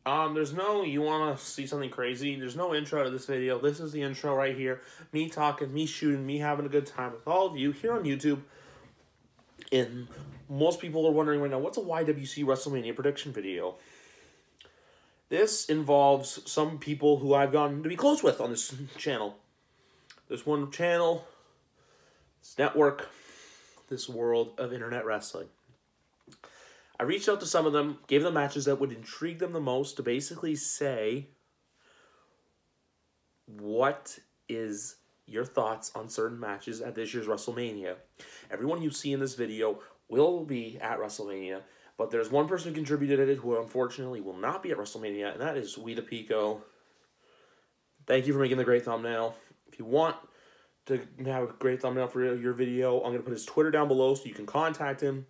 There's no, you want to see something crazy, there's no intro to this video. This is the intro right here. Me talking, me shooting, me having a good time with all of you here on YouTube. And most people are wondering right now, what's a YWC WrestleMania prediction video? This involves some people who I've gotten to be close with on this channel. This one channel, this network, this world of internet wrestling. I reached out to some of them, gave them matches that would intrigue them the most to basically say, what is your thoughts on certain matches at this year's WrestleMania? Everyone you see in this video will be at WrestleMania, but there's one person who contributed it who unfortunately will not be at WrestleMania, and that is We the Pico. Thank you for making the great thumbnail. If you want to have a great thumbnail for your video, I'm going to put his Twitter down below so you can contact him.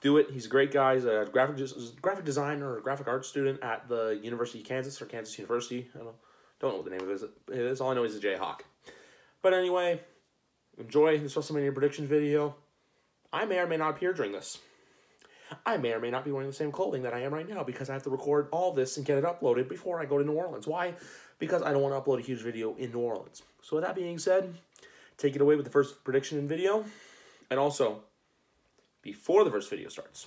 Do it. He's a great guy. He's a graphic designer or a graphic arts student at the University of Kansas or Kansas University. I don't know what the name of it is. All I know is a Jayhawk. But anyway, enjoy this WrestleMania predictions video. I may or may not appear during this. I may or may not be wearing the same clothing that I am right now because I have to record all this and get it uploaded before I go to New Orleans. Why? Because I don't want to upload a huge video in New Orleans. So with that being said, take it away with the first prediction video. And also, before the first video starts,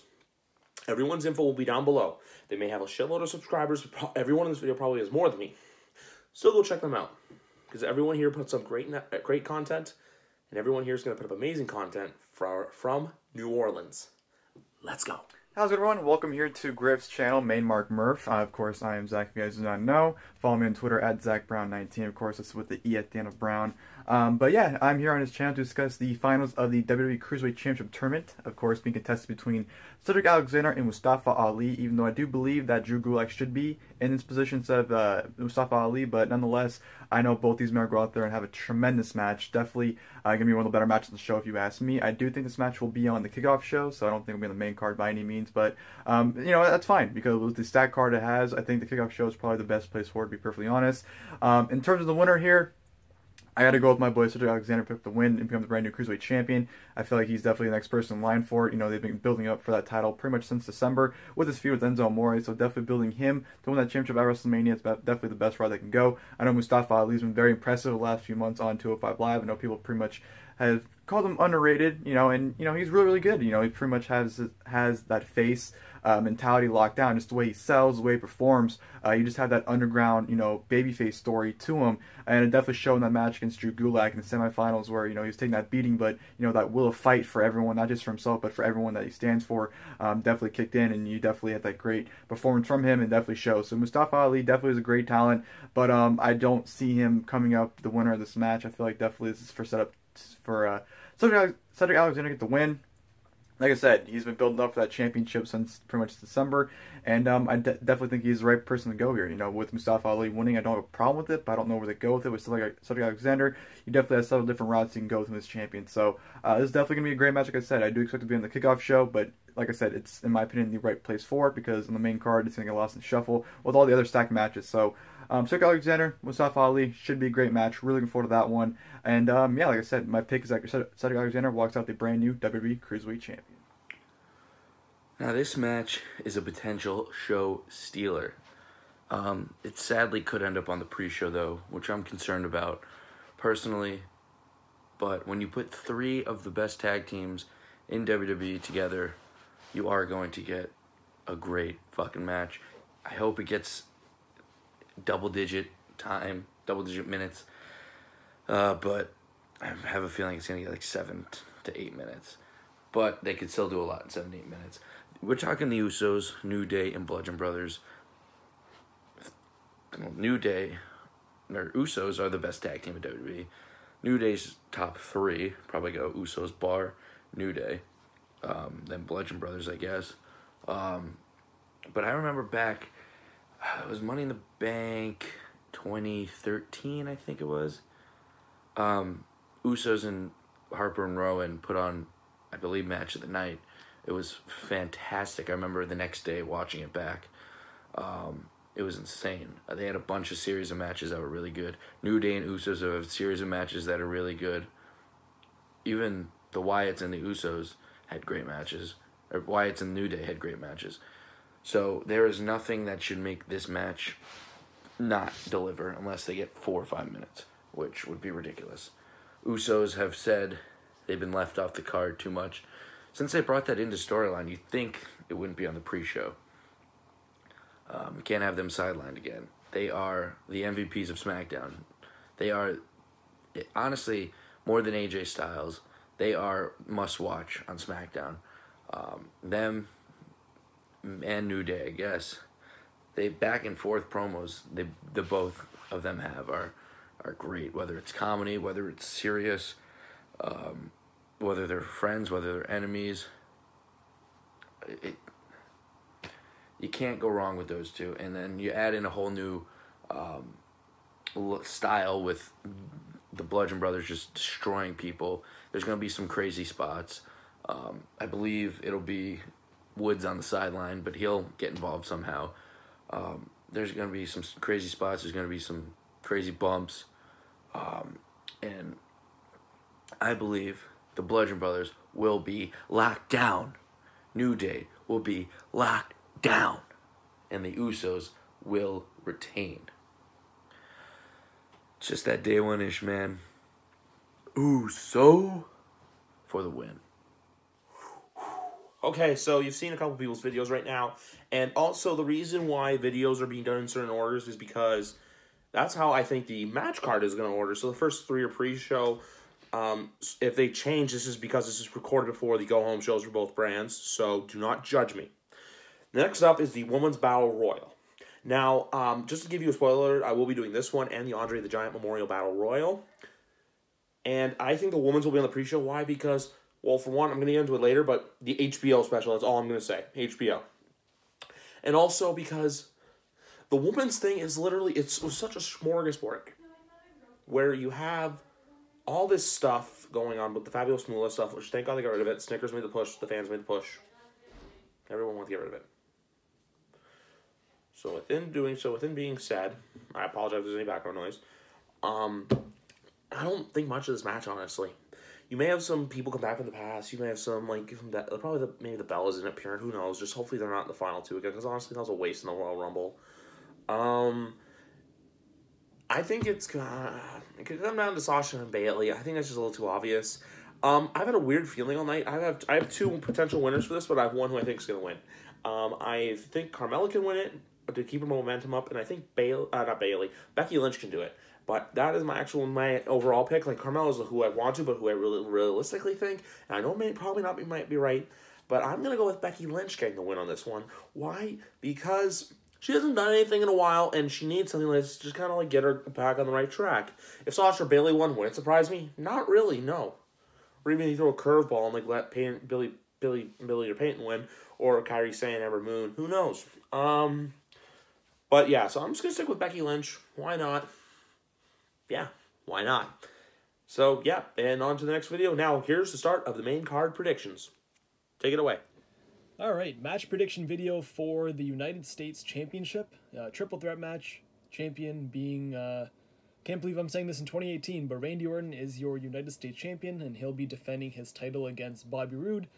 everyone's info will be down below. They may have a shitload of subscribers, but everyone in this video probably has more than me. So go check them out, because everyone here puts up great content, and everyone here is going to put up amazing content from New Orleans. Let's go. How's it, everyone? Welcome here to Griff's channel, Main Mark Murph. Of course, I am Zach, if you guys do not know. Follow me on Twitter at ZachBrown19. Of course, that's with the E at the end of Brown. But yeah, I'm here on his channel to discuss the finals of the WWE Cruiserweight Championship Tournament. Of course, being contested between Cedric Alexander and Mustafa Ali, even though I do believe that Drew Gulak should be in this position instead of Mustafa Ali. But nonetheless, I know both these men will go out there and have a tremendous match. Definitely going to be one of the better matches on the show if you ask me. I do think this match will be on the kickoff show, so I don't think it'll be on the main card by any means. But, you know, that's fine, because with the stack card it has, I think the kickoff show is probably the best place for it, to be perfectly honest. In terms of the winner here, I got to go with my boy Cedric Alexander, pick up the win and become the brand new Cruiserweight Champion. I feel like he's definitely the next person in line for it. You know, they've been building up for that title pretty much since December with his feud with Enzo Amore, so definitely building him to win that championship at WrestleMania is definitely the best route they can go. I know Mustafa Ali's been very impressive the last few months on 205 Live. I know people pretty much have called him underrated, you know, and, you know, he's really, really good. You know, he pretty much has that face mentality locked down, just the way he sells, the way he performs. You just have that underground, you know, babyface story to him, and it definitely showed in that match against Drew Gulak in the semifinals where, you know, he was taking that beating, but, you know, that will of fight for everyone, not just for himself, but for everyone that he stands for, definitely kicked in, and you definitely had that great performance from him, and definitely shows. So Mustafa Ali definitely is a great talent, but I don't see him coming up the winner of this match. I feel like definitely this is for setup for Cedric Alexander to get the win. Like I said, he's been building up for that championship since pretty much December, and I definitely think he's the right person to go here. You know, with Mustafa Ali winning, I don't have a problem with it, but I don't know where they go with it. With Cedric Alexander, you definitely have several different routes you can go with him as champion. So this is definitely going to be a great match. Like I said, I do expect to be on the kickoff show, but like I said, it's, in my opinion, the right place for it, because on the main card, it's going to get lost in shuffle with all the other stacked matches. So Cedric Alexander, Mustafa Ali, should be a great match. Really looking forward to that one. And yeah, like I said, my pick is that Cedric Alexander walks out the brand new WWE Cruiserweight Champion. Now, this match is a potential show stealer. It sadly could end up on the pre-show, though, which I'm concerned about personally. But when you put three of the best tag teams in WWE together, you are going to get a great fucking match. I hope it gets double-digit time, double-digit minutes. But I have a feeling it's going to get like 7 to 8 minutes. But they could still do a lot in 7 to 8 minutes. We're talking the Usos, New Day, and Bludgeon Brothers. New Day, or Usos, are the best tag team in WWE. New Day's top 3 probably go Usos, Bar, New Day, then Bludgeon Brothers, I guess. But I remember back, it was Money in the Bank 2013, I think it was. Usos and Harper and Rowan put on, I believe, Match of the Night. It was fantastic. I remember the next day watching it back. It was insane. They had a bunch of series of matches that were really good. New Day and Usos have a series of matches that are really good. Even the Wyatts and the Usos had great matches. Or Wyatts and New Day had great matches. So there is nothing that should make this match not deliver unless they get 4 or 5 minutes, which would be ridiculous. Usos have said they've been left off the card too much. Since they brought that into storyline, you'd think it wouldn't be on the pre-show. You can't have them sidelined again. They are the MVPs of SmackDown. They are, honestly, more than AJ Styles, they are must-watch on SmackDown. Them and New Day, I guess. They back and forth promos the both of them have are great. Whether it's comedy, whether it's serious, whether they're friends, whether they're enemies. You can't go wrong with those two. And then you add in a whole new style with the Bludgeon Brothers just destroying people. There's going to be some crazy spots. I believe it'll be Woods on the sideline, but he'll get involved somehow. There's going to be some crazy spots. There's going to be some crazy bumps. And I believe the Bludgeon Brothers will be locked down. New Day will be locked down. And the Usos will retain. It's just that day one-ish, man. Uso for the win. Okay, so you've seen a couple people's videos right now, and also the reason why videos are being done in certain orders is because that's how I think the match card is going to order. So the first 3 are pre-show. If they change, this is because this is recorded before the go-home shows for both brands, so do not judge me. Next up is the Women's Battle Royal. Now, just to give you a spoiler alert, I will be doing this one and the Andre the Giant Memorial Battle Royal. And I think the women's will be on the pre-show. Why? Because, well, for one, I'm going to get into it later, but the HBO special, that's all I'm going to say. HBO. And also because the women's thing is literally, it's such a smorgasbord where you have all this stuff going on with the Fabulous Moolah stuff, which thank God they got rid of it. Snickers made the push. The fans made the push. Everyone wants to get rid of it. So within being said, I apologize if there's any background noise. I don't think much of this match, honestly. You may have some people come back from the past. You may have some, like, probably maybe the Bellas in it, Pure. Who knows? Just hopefully they're not in the final 2 again, because honestly, that was a waste in the Royal Rumble. I think it could come down to Sasha and Bayley. I think that's just a little too obvious. I've had a weird feeling all night. I have 2 potential winners for this, but I have one who I think is going to win. I think Carmella can win it to keep her momentum up, and I think Becky Lynch can do it. But that is my overall pick. Like, Carmella is who I want to, but who I really realistically think. And I know might be right, but I'm going to go with Becky Lynch getting the win on this one. Why? Because she hasn't done anything in a while, and she needs something that's just kind of like get her back on the right track. If Sasha or Bayley won, would it surprise me? Not really, no. Or even if you throw a curveball and like let Billy or Peyton win, or Kairi Sane, Ember Moon, who knows? But yeah, so I'm just going to stick with Becky Lynch. Why not? Yeah, why not? So, yeah, and on to the next video. Now, here's the start of the main card predictions. Take it away. All right, match prediction video for the United States Championship. Triple threat match, champion being, can't believe I'm saying this in 2018, but Randy Orton is your United States Champion, and he'll be defending his title against Bobby Roode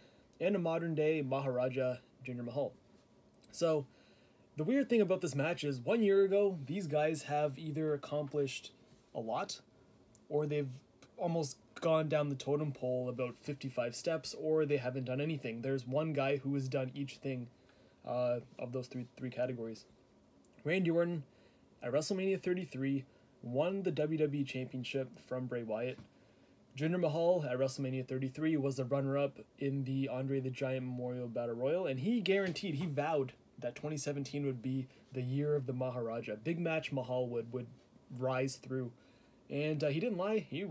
and a modern-day Maharaja, Jinder Mahal. So, the weird thing about this match is 1 year ago, these guys have either accomplished a lot, or they've almost gone down the totem pole about 55 steps, or they haven't done anything. There's one guy who has done each thing of those three categories. Randy Orton, at WrestleMania 33, won the WWE Championship from Bray Wyatt. Jinder Mahal, at WrestleMania 33, was the runner-up in the Andre the Giant Memorial Battle Royal, and he vowed that 2017 would be the year of the Maharaja. Big match Mahal would rise through. And he didn't lie. He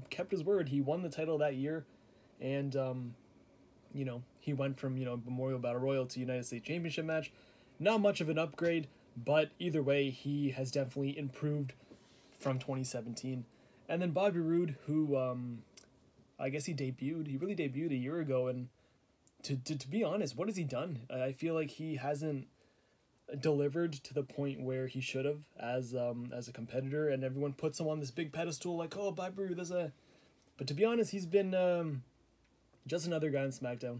kept his word. He won the title that year. And, he went from, Memorial Battle Royal to United States Championship match. Not much of an upgrade, but either way, he has definitely improved from 2017. And then Bobby Roode, who, I guess he really debuted a year ago. And to be honest, what has he done? I feel like he hasn't delivered to the point where he should have as a competitor, and everyone puts him on this big pedestal like, oh, Bobby Roode, but to be honest, he's been just another guy on SmackDown.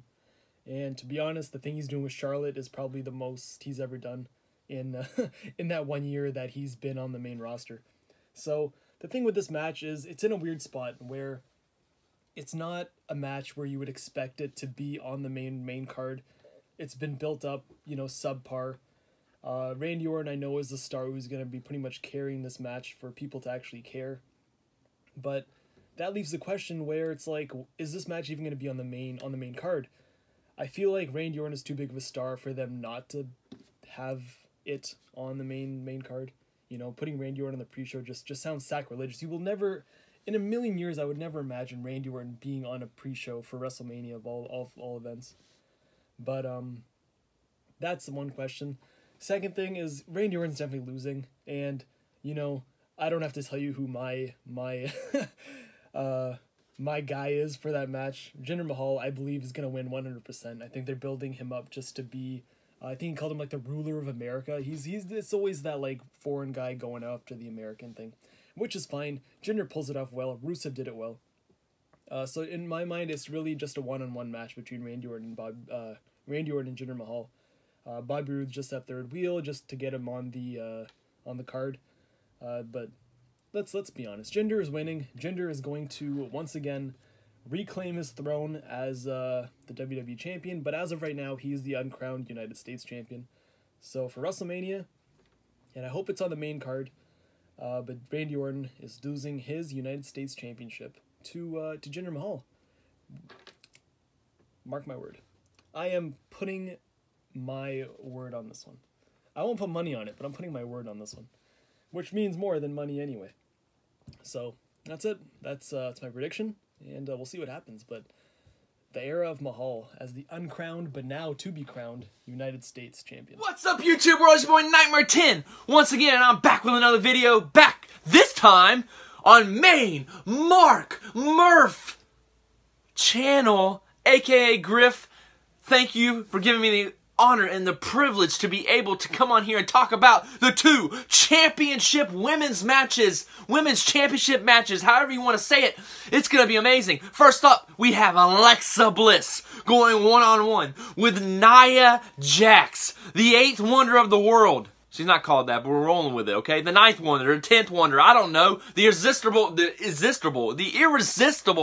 And to be honest, the thing he's doing with Charlotte is probably the most he's ever done in in that 1 year that he's been on the main roster. So the thing with this match is it's in a weird spot where it's not a match where you would expect it to be on the main card. It's been built up, you know, subpar. Randy Orton, I know, is the star who's going to be pretty much carrying this match for people to actually care. But that leaves the question where it's like, is this match even going to be on the main card? I feel like Randy Orton is too big of a star for them not to have it on the main card. You know, putting Randy Orton on the pre-show just sounds sacrilegious. You will never, in a million years, I would never imagine Randy Orton being on a pre-show for WrestleMania of all events. But that's the one question. Second thing is Randy Orton's definitely losing, and you know, I don't have to tell you who my my guy is for that match. Jinder Mahal, I believe, is gonna win 100%. I think they're building him up just to be. I think he called him like the ruler of America. It's always that like foreign guy going after the American thing, which is fine. Jinder pulls it off well. Rusev did it well. So in my mind, it's really just a one-on-one match between Randy Orton and Jinder Mahal. Bobby Roode's just that third wheel just to get him on the card. But let's be honest. Jinder is winning. Jinder is going to once again reclaim his throne as the WWE champion. But as of right now, he's the uncrowned United States champion. So for WrestleMania, and I hope it's on the main card. But Randy Orton is losing his United States championship to Jinder Mahal. Mark my word. I am putting my word on this one. I won't put money on it, but I'm putting my word on this one, which means more than money anyway. So that's it. That's my prediction, and we'll see what happens. But the era of Mahal as the uncrowned, but now to be crowned, United States champion. What's up, YouTube world? It's your boy Nightmare 10 once again. I'm back with another video. Back this time on Main Mark Murph channel, aka Griff. Thank you for giving me the honor and the privilege to be able to come on here and talk about the two championship women's championship matches, however you want to say it. It's going to be amazing. First up, we have Alexa Bliss going one-on-one with Nia Jax, the 8th wonder of the world. She's not called that, but we're rolling with it, okay? The 9th wonder, the 10th wonder, I don't know. The irresistible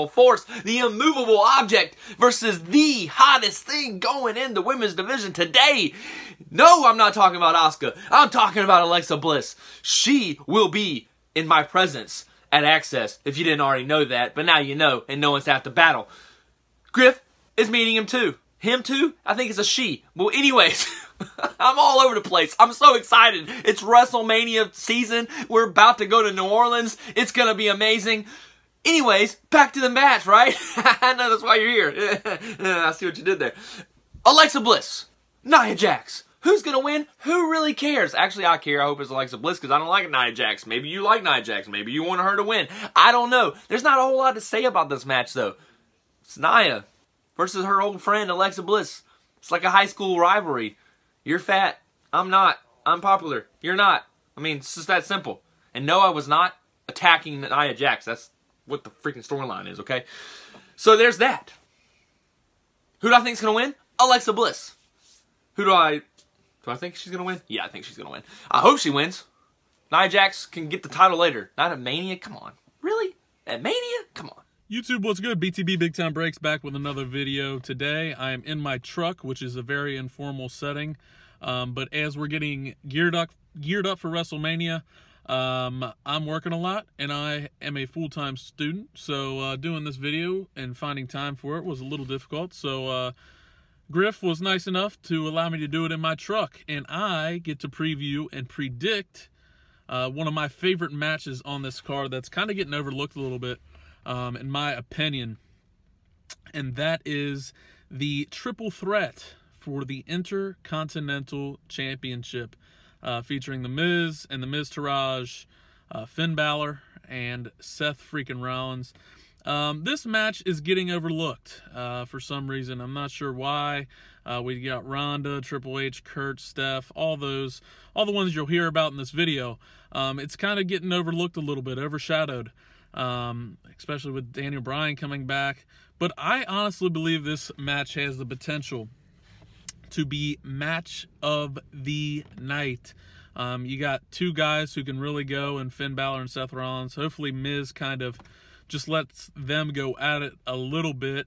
force, the immovable object versus the hottest thing going in the women's division today. No, I'm not talking about Asuka. I'm talking about Alexa Bliss. She will be in my presence at Access, if you didn't already know that, but now you know, and no one's half the battle. Griff is meeting him too. Him too? I think it's a she. Well, anyways, I'm all over the place. I'm so excited. It's WrestleMania season. We're about to go to New Orleans. It's going to be amazing. Anyways, back to the match, right? I know that's why you're here. I see what you did there. Alexa Bliss, Nia Jax. Who's going to win? Who really cares? Actually, I care. I hope it's Alexa Bliss because I don't like Nia Jax. Maybe you like Nia Jax. Maybe you want her to win. I don't know. There's not a whole lot to say about this match, though. It's Nia versus her old friend, Alexa Bliss. It's like a high school rivalry. You're fat. I'm not. I'm popular. You're not. I mean, it's just that simple. And no, I was not attacking Nia Jax. That's what the freaking storyline is, okay? So there's that. Who do I think is going to win? Alexa Bliss. Do I think she's going to win? Yeah, I think she's going to win. I hope she wins. Nia Jax can get the title later. Not at Mania? Come on. Really? At Mania? Come on. YouTube, what's good? BTB Big Time Breaks back with another video. Today, I am in my truck, which is a very informal setting. But as we're getting geared up for WrestleMania, I'm working a lot, and I am a full-time student. So doing this video and finding time for it was a little difficult. So Griff was nice enough to allow me to do it in my truck, and I get to preview and predict one of my favorite matches on this card that's kind of getting overlooked a little bit. In my opinion, and that is the triple threat for the Intercontinental Championship, featuring The Miz and The Miztourage, Finn Balor, and Seth freaking Rollins. This match is getting overlooked for some reason. I'm not sure why. We got Ronda, Triple H, Kurt, Steph, all the ones you'll hear about in this video. It's kind of getting overlooked a little bit, overshadowed. especially with Daniel Bryan coming back. But I honestly believe this match has the potential to be match of the night. You got two guys who can really go in Finn Balor and Seth Rollins. Hopefully Miz kind of just lets them go at it a little bit.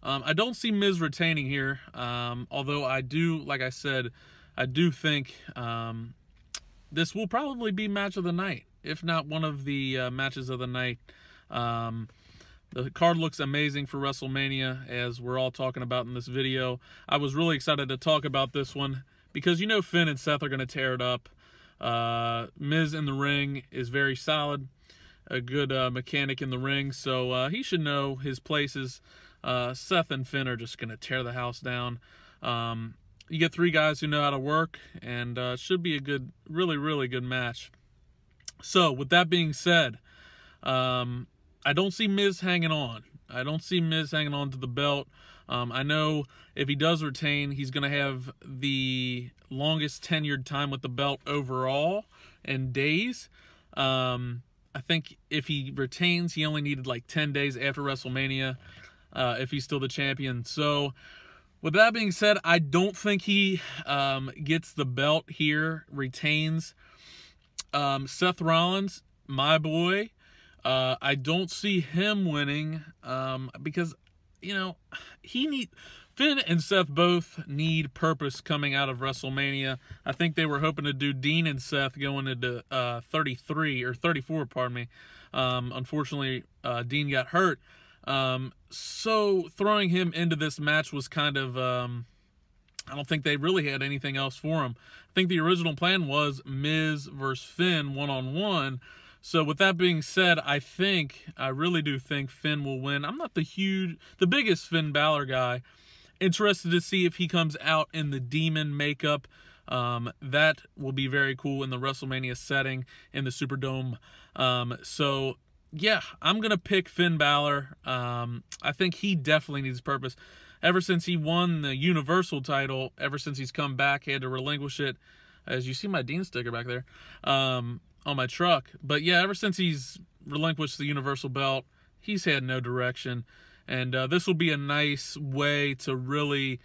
I don't see Miz retaining here, although I do, like I said, I do think this will probably be match of the night, if not one of the matches of the night. The card looks amazing for WrestleMania, as we're all talking about in this video. I was really excited to talk about this one because you know Finn and Seth are going to tear it up. Miz in the ring is very solid, a good mechanic in the ring, so he should know his places. Seth and Finn are just going to tear the house down. You get three guys who know how to work, and it should be a good, really good match. So, with that being said, I don't see Miz hanging on. I don't see Miz hanging on to the belt. I know if he does retain, he's going to have the longest tenured time with the belt overall in days. I think if he retains, he only needed like 10 days after WrestleMania if he's still the champion. So, with that being said, I don't think he gets the belt here, retains. Seth Rollins, my boy, I don't see him winning because, you know, Finn and Seth both need purpose coming out of WrestleMania. I think they were hoping to do Dean and Seth going into 34, pardon me. Unfortunately, Dean got hurt. So throwing him into this match was kind of, I don't think they really had anything else for him. I think the original plan was Miz versus Finn one-on-one. So with that being said, I really do think Finn will win. I'm not the biggest Finn Balor guy. Interested to see if he comes out in the demon makeup. That will be very cool in the WrestleMania setting in the Superdome. So yeah, I'm going to pick Finn Balor. I think he definitely needs purpose. Ever since he won the Universal title, ever since he's come back, he had to relinquish it. As you see my Dean sticker back there on my truck. But yeah, ever since he's relinquished the Universal belt, he's had no direction. And this will be a nice way to really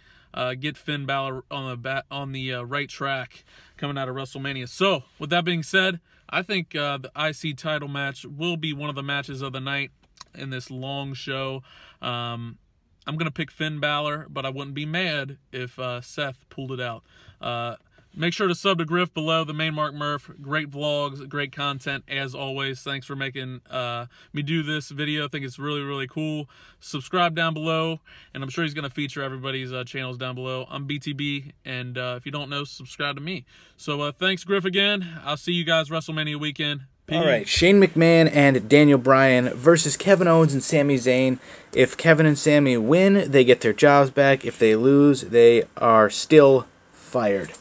get Finn Balor on the right track coming out of WrestleMania. So, with that being said, I think the IC title match will be one of the matches of the night in this long show. I'm going to pick Finn Balor, but I wouldn't be mad if Seth pulled it out. Make sure to sub to Griff below, the main Mark Murph. Great vlogs, great content as always. Thanks for making me do this video. I think it's really cool. Subscribe down below, and I'm sure he's going to feature everybody's channels down below. I'm BTB, and if you don't know, subscribe to me. So thanks, Griff, again. I'll see you guys WrestleMania weekend. Peace. All right, Shane McMahon and Daniel Bryan versus Kevin Owens and Sami Zayn. If Kevin and Sami win, they get their jobs back. If they lose, they are still fired.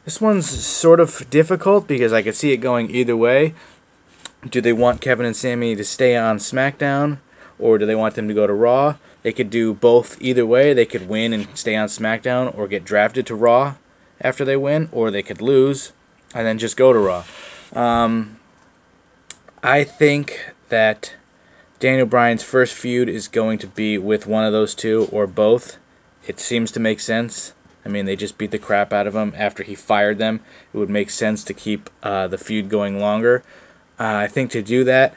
This one's sort of difficult because I could see it going either way. Do they want Kevin and Sami to stay on SmackDown, or do they want them to go to Raw? They could do both either way. They could win and stay on SmackDown, or get drafted to Raw after they win, or they could lose and then just go to Raw. I think that Daniel Bryan's first feud is going to be with one of those two, or both. It seems to make sense. I mean, they just beat the crap out of him after he fired them. It would make sense to keep the feud going longer. I think to do that,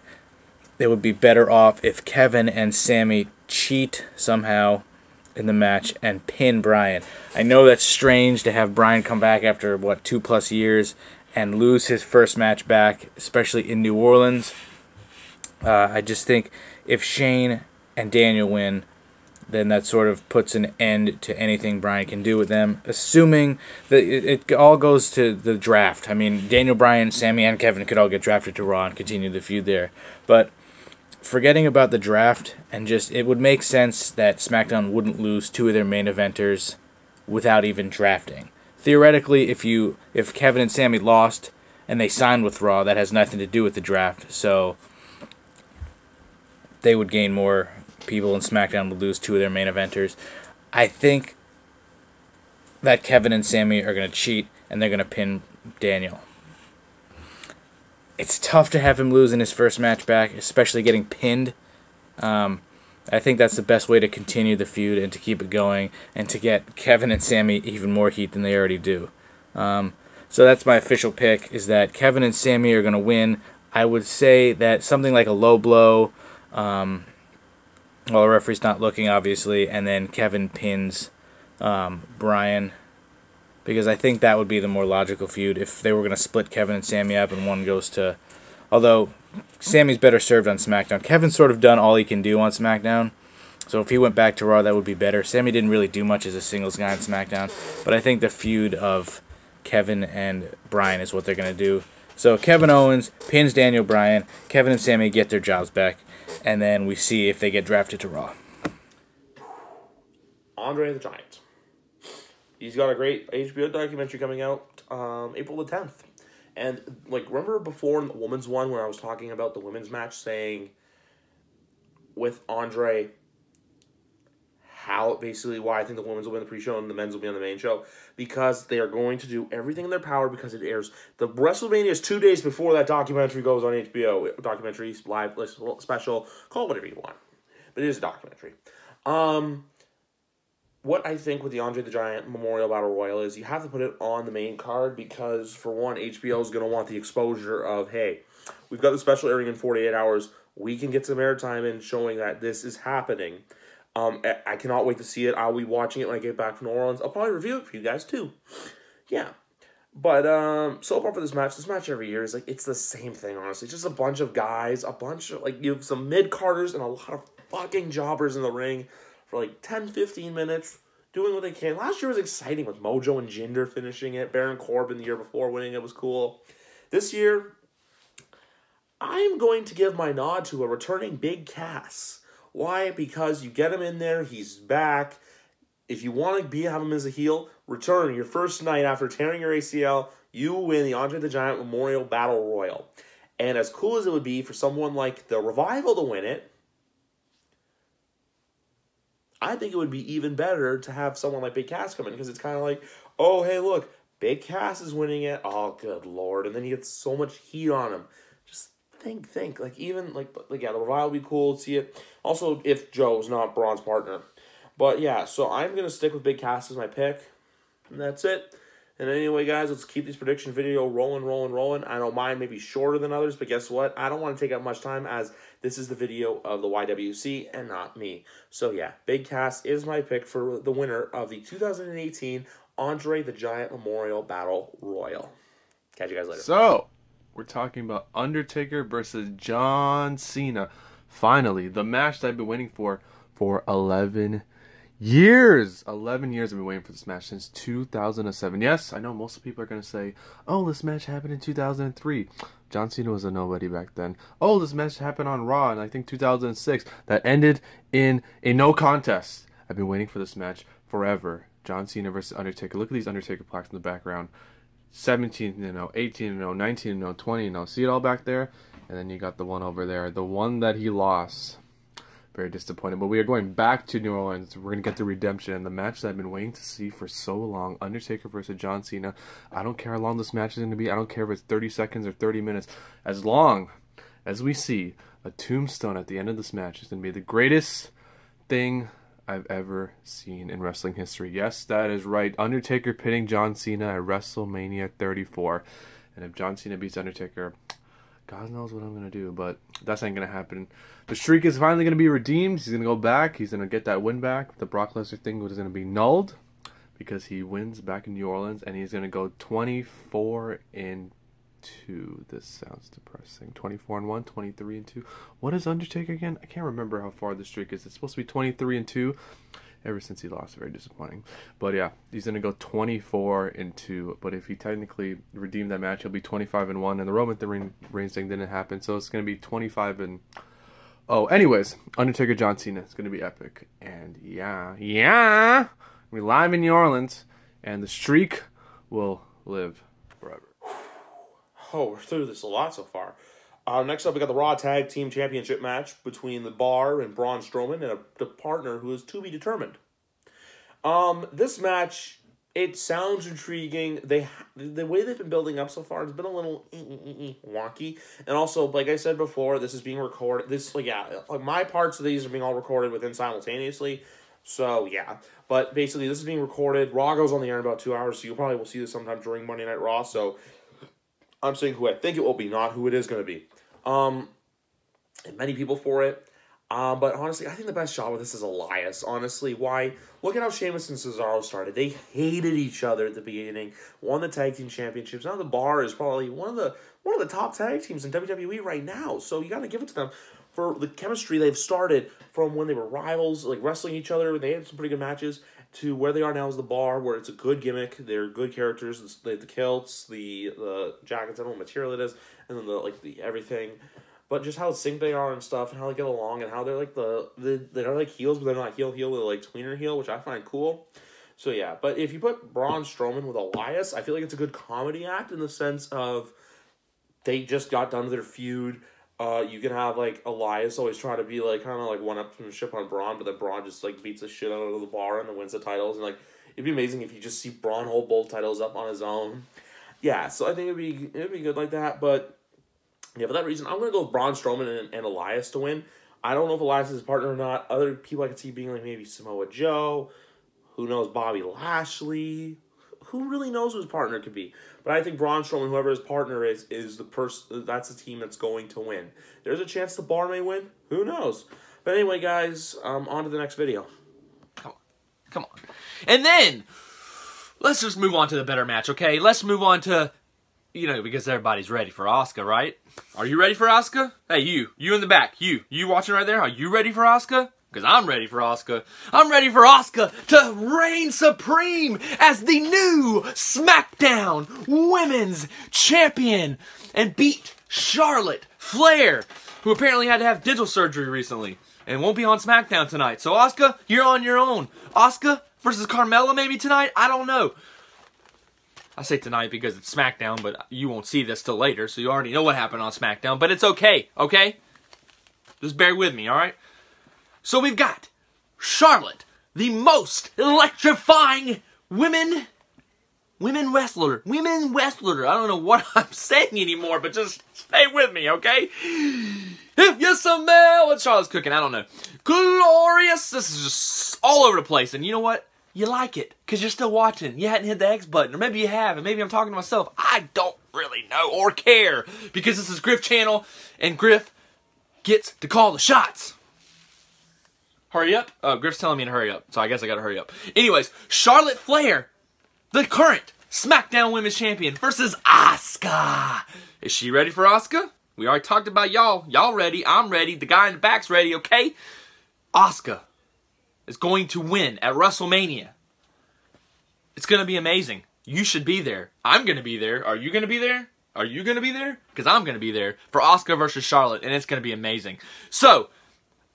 it would be better off if Kevin and Sami cheat somehow in the match and pin Bryan. I know that's strange to have Bryan come back after, 2+ years and lose his first match back, especially in New Orleans. I just think if Shane and Daniel win, then that sort of puts an end to anything Bryan can do with them, assuming that it all goes to the draft. I mean, Daniel Bryan, Sami, and Kevin could all get drafted to Raw and continue the feud there. But forgetting about the draft, and just, it would make sense that SmackDown wouldn't lose two of their main eventers without even drafting. Theoretically, if Kevin and Sami lost and they signed with Raw, that has nothing to do with the draft, so they would gain more people, and SmackDown would lose two of their main eventers. I think that Kevin and Sami are going to cheat, and they're going to pin Daniel. it's tough to have him lose in his first match back, especially getting pinned. I think that's the best way to continue the feud and to keep it going and to get Kevin and Sami even more heat than they already do. So that's my official pick, is that Kevin and Sami are going to win. I would say that something like a low blow, while the referee's not looking, obviously, and then Kevin pins Bryan, because I think that would be the more logical feud if they were going to split Kevin and Sami up and one goes to... Although Sami's better served on SmackDown. Kevin's sort of done all he can do on SmackDown, so if he went back to Raw, that would be better. Sami didn't really do much as a singles guy on SmackDown, but I think the feud of Kevin and Bryan is what they're going to do. So Kevin Owens pins Daniel Bryan, Kevin and Sami get their jobs back, and then we see if they get drafted to Raw. Andre the Giant. He's got a great HBO documentary coming out April the 10th. And, like, remember before in the women's one where I was talking about the women's match saying with Andre how basically why I think the women's will win the pre-show and the men's will be on the main show? Because they are going to do everything in their power because it airs. The WrestleMania is 2 days before that documentary goes on HBO. Documentary, live, special, call it whatever you want. But it is a documentary. What I think with the Andre the Giant Memorial Battle Royal is you have to put it on the main card because, for one, HBO is going to want the exposure of, hey, we've got the special airing in 48 hours. We can get some airtime in showing that this is happening. I cannot wait to see it. I'll be watching it when I get back from New Orleans. I'll probably review it for you guys, too. Yeah. But, so far for this match every year is, like, it's the same thing, honestly. Just a bunch of guys, a bunch of, like, you have some mid-carders and a lot of fucking jobbers in the ring for, like, 10, 15 minutes, doing what they can. Last year was exciting with Mojo and Jinder finishing it. Baron Corbin the year before winning it was cool. This year, I'm going to give my nod to a returning Big Cass. Why? Because you get him in there, he's back. If you want to have him as a heel, return your first night after tearing your ACL, you win the Andre the Giant Memorial Battle Royal. And as cool as it would be for someone like the Revival to win it, I think it would be even better to have someone like Big Cass come in, because it's kind of like, oh, hey, look, Big Cass is winning it. Oh, good Lord. And then he gets so much heat on him. Just think. Like, even, like yeah, the Revival would be cool to see it. Also, if Joe's not Braun's partner. But, yeah, so I'm going to stick with Big Cass as my pick. And that's it. And anyway, guys, let's keep this prediction video rolling. I don't mind maybe shorter than others, but guess what? I don't want to take up much time as this is the video of the YWC and not me. So, yeah, Big Cass is my pick for the winner of the 2018 Andre the Giant Memorial Battle Royal. Catch you guys later. So, we're talking about Undertaker versus John Cena. Finally, the match that I've been waiting for 11 years. 11 years I've been waiting for this match, since 2007. Yes, I know most people are going to say, oh, this match happened in 2003. John Cena was a nobody back then. Oh, this match happened on Raw in, I think, 2006. That ended in a no contest. I've been waiting for this match forever. John Cena versus Undertaker. Look at these Undertaker plaques in the background. 17-0, 18-0, 19-0, 20-0. See it all back there? And then you got the one over there. The one that he lost. Very disappointed. But we are going back to New Orleans. We're going to get the redemption. And the match that I've been waiting to see for so long. Undertaker versus John Cena. I don't care how long this match is going to be. I don't care if it's 30 seconds or 30 minutes. As long as we see a tombstone at the end of this match, it's going to be the greatest thing I've ever seen in wrestling history. Yes, that is right. Undertaker pitting John Cena at WrestleMania 34. And if John Cena beats Undertaker, God knows what I'm going to do, but that's not going to happen. The streak is finally going to be redeemed. He's going to go back. He's going to get that win back. The Brock Lesnar thing was going to be nulled because he wins back in New Orleans, and he's going to go 24-2. This sounds depressing. 24-1, 23-2. What is Undertaker again? I can't remember how far the streak is. It's supposed to be 23-2. Ever since he lost, very disappointing. But yeah, he's gonna go 24-2. But if he technically redeemed that match, he'll be 25-1. And the Roman Reigns thing didn't happen, so it's gonna be 25-0. Anyways, Undertaker John Cena is gonna be epic. And yeah, we're live in New Orleans, and the streak will live forever. Oh, we're through this a lot so far. Next up, we got the Raw Tag Team Championship match between the Bar and Braun Strowman and a partner who is to be determined. This match It sounds intriguing. The way they've been building up so far has been a little wonky. And also, like I said before, this is being recorded. My parts of these are being all recorded within simultaneously. So, yeah. But basically, this is being recorded. Raw goes on the air in about 2 hours, so you probably will see this sometime during Monday Night Raw. So, I'm saying who I think it will be, not who it is going to be. And many people for it. But honestly, I think the best shot with this is Elias. Honestly, why? Look at how Sheamus and Cesaro started. They hated each other at the beginning. Won the tag team championships. Now the Bar is probably one of the top tag teams in WWE right now. So you got to give it to them for the chemistry they've started from when they were rivals, like wrestling each other. They had some pretty good matches to where they are now as the Bar, where it's a good gimmick. They're good characters. They have the kilts, the jackets. I don't know what material it is, and then the everything. But just how synced they are and stuff, and how they get along, and how they're like they're like heels, but they're not heel, they're like tweener heel, which I find cool. So yeah, but if you put Braun Strowman with Elias, I feel like it's a good comedy act in the sense of they just got done with their feud. You can have like Elias always try to be like kind of like one-upmanship on Braun, but then Braun just like beats the shit out of the Bar and then wins the titles. And like it'd be amazing if you just see Braun hold both titles up on his own. Yeah, so I think it'd be good like that, but. Yeah, for that reason, I'm going to go with Braun Strowman and Elias to win. I don't know if Elias is his partner or not. Other people I could see being like maybe Samoa Joe. Who knows? Bobby Lashley. Who really knows who his partner could be? But I think Braun Strowman, whoever his partner is the person. That's the team that's going to win. There's a chance the Bar may win. Who knows? But anyway, guys, on to the next video. Come on. And then, let's just move on to the better match, okay? Let's move on to... because everybody's ready for Asuka, right? Are you ready for Asuka? Hey, you in the back, you watching right there, are you ready for Asuka? Because I'm ready for Asuka. I'm ready for Asuka to reign supreme as the new SmackDown Women's Champion and beat Charlotte Flair, who apparently had to have dental surgery recently and won't be on SmackDown tonight. So Asuka, you're on your own. Asuka versus Carmella maybe tonight? I don't know. I say tonight because it's SmackDown, but you won't see this till later, so you already know what happened on SmackDown. But it's okay, okay? Just bear with me, alright? So we've got Charlotte, the most electrifying women wrestler. Women wrestler. I don't know what I'm saying anymore, but just stay with me, okay? If you smell what Charlotte's cooking, I don't know. Glorious. This is just all over the place, and you know what? You like it, because you're still watching. You hadn't hit the X button, or maybe you have, and maybe I'm talking to myself. I don't really know or care, because this is Griff Channel, and Griff gets to call the shots. Hurry up. Oh, Griff's telling me to hurry up, so I guess I gotta hurry up. Anyways, Charlotte Flair, the current SmackDown Women's Champion, versus Asuka. Is she ready for Asuka? We already talked about y'all. Y'all ready. I'm ready. The guy in the back's ready, okay? Asuka is going to win at WrestleMania. It's going to be amazing. You should be there. I'm going to be there. Are you going to be there? Are you going to be there? Because I'm going to be there for Asuka versus Charlotte, and it's going to be amazing. So,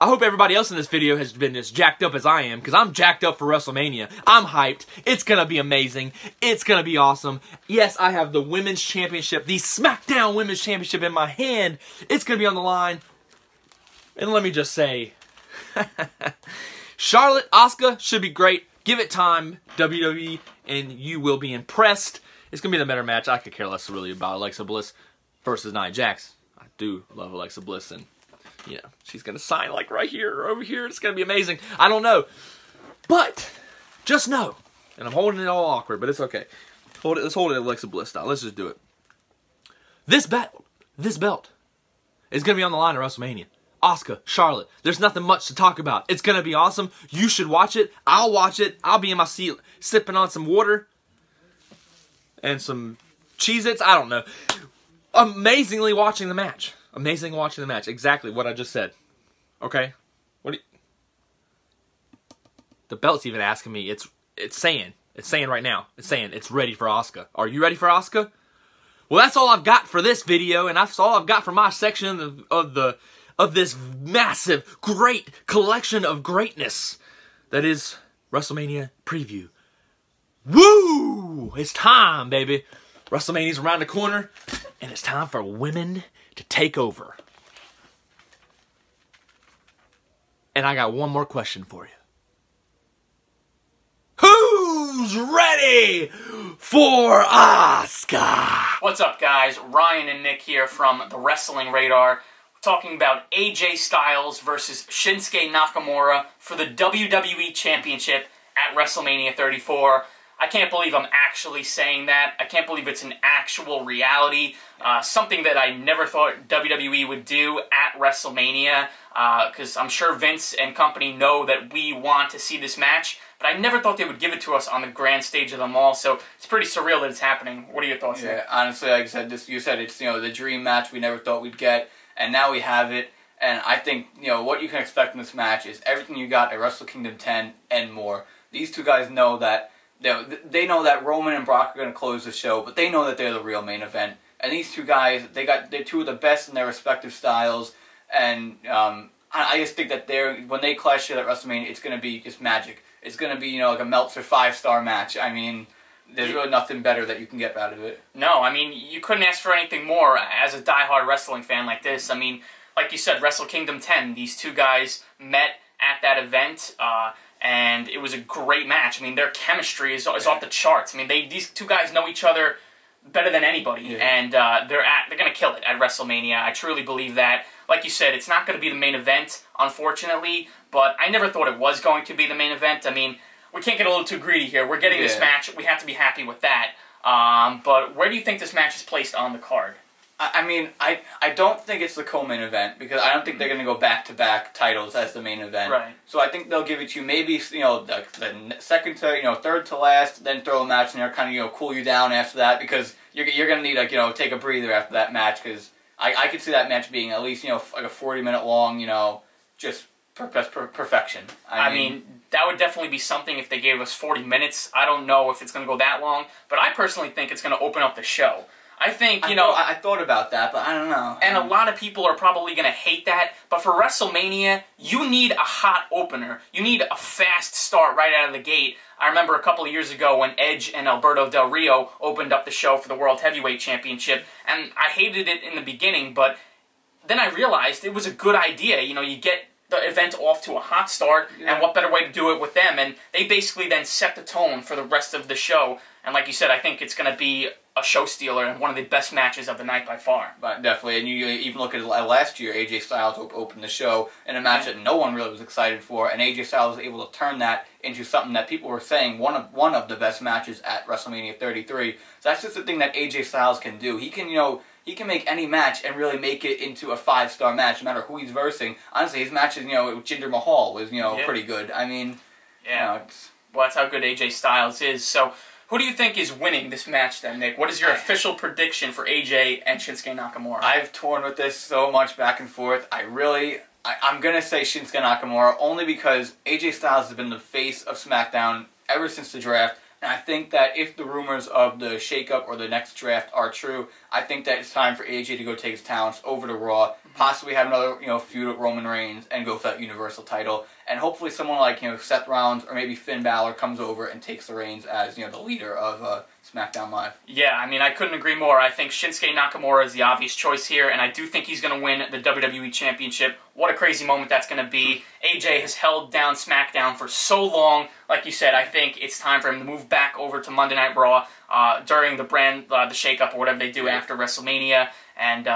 I hope everybody else in this video has been as jacked up as I am, because I'm jacked up for WrestleMania. I'm hyped. It's going to be amazing. It's going to be awesome. Yes, I have the Women's Championship, the SmackDown Women's Championship in my hand. It's going to be on the line. And let me just say... Charlotte, Asuka should be great. Give it time, WWE, and you will be impressed. It's going to be the better match. I could care less really about Alexa Bliss versus Nia Jax. I do love Alexa Bliss, and, she's going to sign like right here or over here. It's going to be amazing. I don't know. But, just know, and I'm holding it all awkward, but it's okay. Let's hold it Alexa Bliss style. Let's just do it. This belt is going to be on the line at WrestleMania. Asuka, Charlotte. There's nothing much to talk about. It's going to be awesome. You should watch it. I'll watch it. I'll be in my seat sipping on some water and some Cheez-Its. I don't know. Amazingly watching the match. Amazing watching the match. Exactly what I just said. Okay? The belt's even asking me. It's saying right now. It's saying it's ready for Asuka. Are you ready for Asuka? Well, that's all I've got for this video, and that's all I've got for my section of this massive, great collection of greatness that is WrestleMania preview. Woo! It's time, baby. WrestleMania's around the corner, and it's time for women to take over. And I got one more question for you. Who's Styles ready for Asuka. What's up, guys? Ryan and Nick here from The Wrestling Radar. We're talking about AJ Styles versus Shinsuke Nakamura for the WWE Championship at WrestleMania 34. I can't believe I'm actually saying that. I can't believe it's an actual reality. Something that I never thought WWE would do at WrestleMania, because I'm sure Vince and company know that we want to see this match, but I never thought they would give it to us on the grand stage of the mall, so it's pretty surreal that it's happening. What are your thoughts there? Yeah, honestly, like I said, you said it's, the dream match we never thought we'd get, and now we have it, and I think, what you can expect in this match is everything you got at Wrestle Kingdom 10 and more. These two guys know that, they know that Roman and Brock are going to close the show, but they know that they're the real main event. And these two guys, they're two of the best in their respective styles, and I just think that when they clash at WrestleMania, it's going to be just magic. It's going to be, like a Meltzer 5-star match. I mean, there's really nothing better that you can get out of it. No, I mean, you couldn't ask for anything more as a diehard wrestling fan like this. I mean, like you said, Wrestle Kingdom 10, these two guys met at that event, and it was a great match. I mean, their chemistry is off the charts. I mean, these two guys know each other better than anybody, and they're going to kill it at WrestleMania. I truly believe that. Like you said, it's not going to be the main event, unfortunately, but I never thought it was going to be the main event. I mean, we can't get a little too greedy here. We're getting this match. We have to be happy with that. But where do you think this match is placed on the card? I mean, I don't think it's the co-main event, because I don't think they're going to go back-to-back titles as the main event. Right. So I think they'll give it to you maybe, the second to, third to last, then throw a match in there, kind of, cool you down after that, because you're going to need, like, take a breather after that match, because I could see that match being at least, like a 40-minute long, just perfection. I mean, that would definitely be something if they gave us 40 minutes. I don't know if it's going to go that long, but I personally think it's going to open up the show. I think, I thought about that, but I don't know. And a lot of people are probably going to hate that, but for WrestleMania, you need a hot opener. You need a fast start right out of the gate. I remember a couple of years ago when Edge and Alberto Del Rio opened up the show for the World Heavyweight Championship, and I hated it in the beginning, but then I realized it was a good idea. You get the event off to a hot start, and what better way to do it with them, and they basically then set the tone for the rest of the show, and like you said, I think it's going to be a show stealer and one of the best matches of the night by far. But definitely, and you even look at last year, AJ Styles opened the show in a match that no one really was excited for, and AJ Styles was able to turn that into something that people were saying one of the best matches at WrestleMania 33. So that's just the thing that AJ Styles can do. He can, he can make any match and really make it into a 5-star match, no matter who he's versing. Honestly, his matches, with Jinder Mahal was, pretty good. I mean, well, that's how good AJ Styles is. So, who do you think is winning this match then, Nick? What is your official prediction for AJ and Shinsuke Nakamura? I've torn with this so much back and forth. I'm going to say Shinsuke Nakamura only because AJ Styles has been the face of SmackDown ever since the draft. And I think that if the rumors of the shakeup or the next draft are true, I think that it's time for AJ to go take his talents over to Raw, possibly have another, feud with Roman Reigns and go for that Universal title. And hopefully someone like, Seth Rollins or maybe Finn Balor comes over and takes the reins as, the leader of SmackDown Live. Yeah, I mean, I couldn't agree more. I think Shinsuke Nakamura is the obvious choice here, and I do think he's going to win the WWE Championship. What a crazy moment that's going to be. AJ has held down SmackDown for so long. Like you said, I think it's time for him to move back over to Monday Night Raw during the shakeup or whatever they do after WrestleMania. And,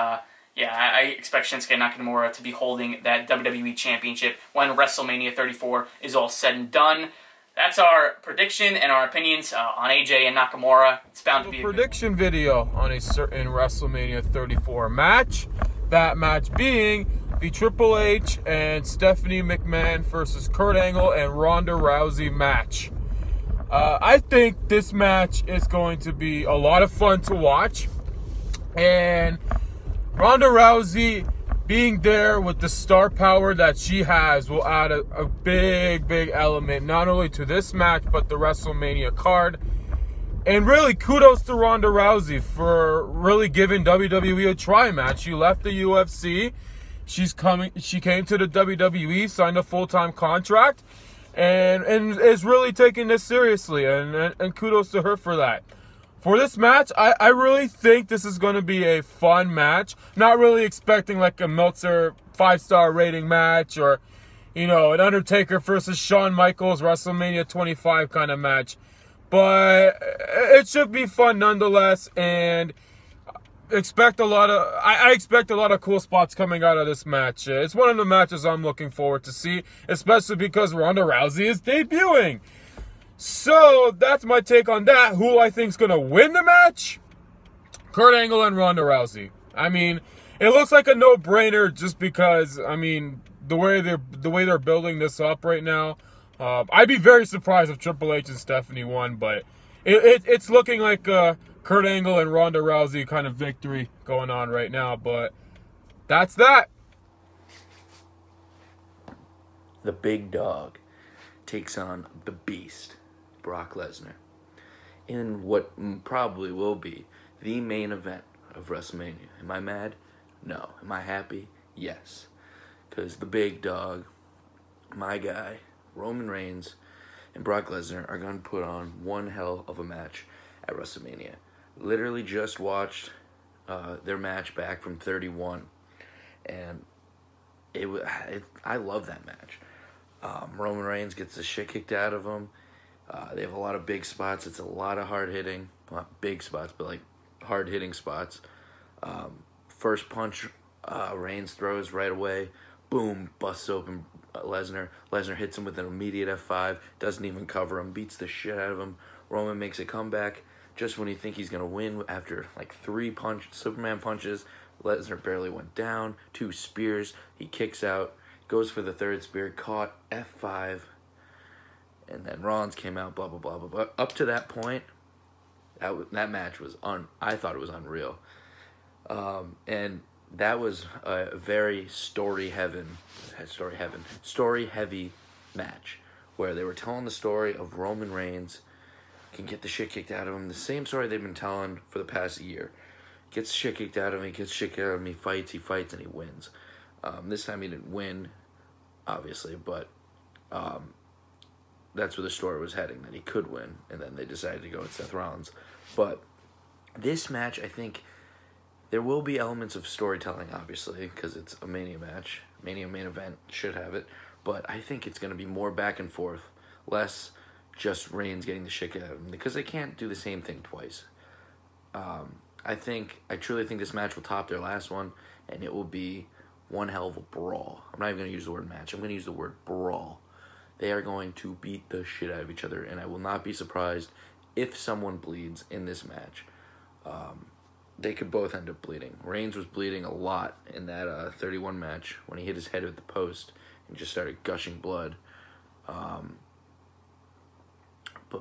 I expect Shinsuke Nakamura to be holding that WWE Championship when WrestleMania 34 is all said and done. That's our prediction and our opinions on AJ and Nakamura. It's bound to be a prediction video on a certain WrestleMania 34 match. That match being the Triple H and Stephanie McMahon versus Kurt Angle and Ronda Rousey match. I think this match is going to be a lot of fun to watch. And Ronda Rousey being there with the star power that she has will add a big, big element, not only to this match, but the WrestleMania card. And really, kudos to Ronda Rousey for really giving WWE a try match. She left the UFC. She came to the WWE, signed a full-time contract, and is really taking this seriously. And kudos to her for that. For this match, I really think this is going to be a fun match. Not really expecting like a Meltzer 5-star rating match or, an Undertaker versus Shawn Michaels WrestleMania 25 kind of match. but it should be fun nonetheless, and I expect a lot of cool spots coming out of this match. It's one of the matches I'm looking forward to see, especially because Ronda Rousey is debuting. So that's my take on that. Who I think is going to win the match? Kurt Angle and Ronda Rousey. I mean, it looks like a no-brainer just because, I mean, the way they're building this up right now. I'd be very surprised if Triple H and Stephanie won, but it's looking like Kurt Angle and Ronda Rousey kind of victory going on right now. But that's that. The big dog takes on the beast, Brock Lesnar, in what probably will be the main event of WrestleMania. Am I mad? No. Am I happy? Yes. Because the big dog, my guy, Roman Reigns, and Brock Lesnar are going to put on one hell of a match at WrestleMania. Literally just watched their match back from 31, and I love that match. Roman Reigns gets the shit kicked out of him. They have a lot of big spots. It's a lot of hard-hitting, not big spots, but like hard-hitting spots. First punch Reigns throws right away. Boom, busts open Lesnar. Lesnar hits him with an immediate F5. Doesn't even cover him. Beats the shit out of him. Roman makes a comeback. Just when you think he's going to win after like 3 Superman punches, Lesnar barely went down. 2 spears. He kicks out. Goes for the 3rd spear. Caught. F5. And then Rollins came out. Blah, blah, blah, blah, blah. Up to that point, that match was I thought it was unreal. And that was a very story-heavy match where they were telling the story of Roman Reigns can get the shit kicked out of him. The same story they've been telling for the past year. Gets shit kicked out of him, he fights, and he wins. This time he didn't win, obviously, but that's where the story was heading, that he could win, and then they decided to go with Seth Rollins. But this match, I think, there will be elements of storytelling, obviously, because it's a Mania match. Mania main event should have it. But I think it's going to be more back and forth, less just Reigns getting the shit out of him, because they can't do the same thing twice. I truly think this match will top their last one, and it will be one hell of a brawl. I'm not even going to use the word match. I'm going to use the word brawl. They are going to beat the shit out of each other, and I will not be surprised if someone bleeds in this match. They could both end up bleeding. Reigns was bleeding a lot in that 31 match when he hit his head with the post and just started gushing blood. But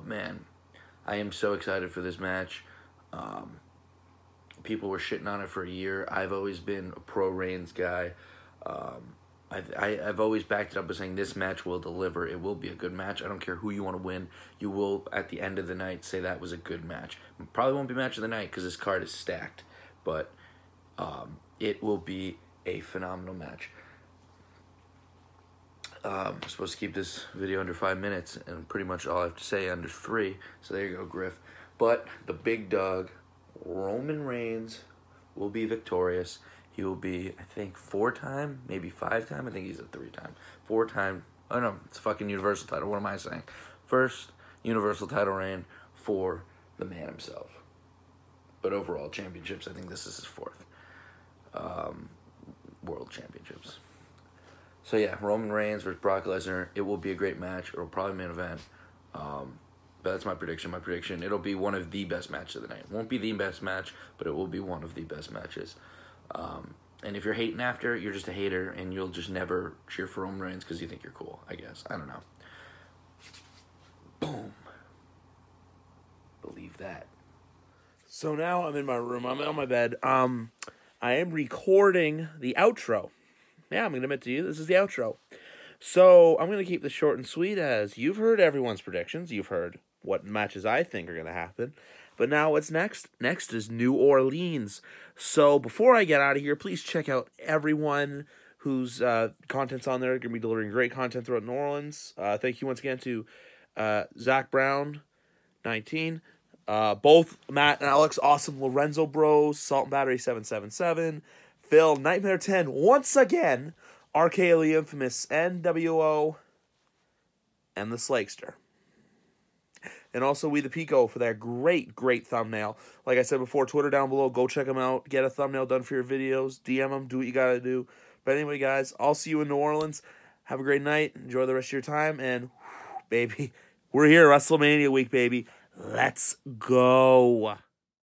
man, I am so excited for this match. People were shitting on it for a year. I've always been a pro Reigns guy. I've always backed it up by saying this match will deliver. It will be a good match. I don't care who you want to win. You will, at the end of the night, say that was a good match. Probably won't be match of the night because this card is stacked. But it will be a phenomenal match. I'm supposed to keep this video under 5 minutes, and pretty much all I have to say under 3. So there you go, Griff. But the big dog, Roman Reigns, will be victorious. He will be, I think, 4-time, maybe 5-time. I think he's a 3-time. 4-time. Oh, no, it's a fucking Universal title. What am I saying? First Universal title reign for the man himself. But overall championships, I think this is his 4th. World championships. So, yeah, Roman Reigns versus Brock Lesnar. It will be a great match. It will probably main event. But that's my prediction. My prediction, it'll be one of the best matches of the night. It won't be the best match, but it will be one of the best matches. And if you're hating after, you're just a hater, and you'll just never cheer for Roman Reigns because you think you're cool, I guess. I don't know. Boom. Believe that. So now I'm in my room. I'm on my bed. I am recording the outro. Yeah, I'm going to admit to you, this is the outro. So I'm going to keep this short and sweet, as you've heard everyone's predictions. You've heard what matches I think are going to happen. But now what's next? Next is New Orleans. So before I get out of here, please check out everyone whose content's on there. Going to be delivering great content throughout New Orleans. Thank you once again to Zach Brown, 19. Both Matt and Alex, awesome. Lorenzo Bros, Salt and Battery 777. Phil, Nightmare 10, once again. RKO, the infamous NWO, and the Slakster. And also We the Pico for that great, great thumbnail. Like I said before, Twitter down below. Go check them out. Get a thumbnail done for your videos. DM them. Do what you got to do. But anyway, guys, I'll see you in New Orleans. Have a great night. Enjoy the rest of your time. And, baby, we're here. WrestleMania week, baby. Let's go.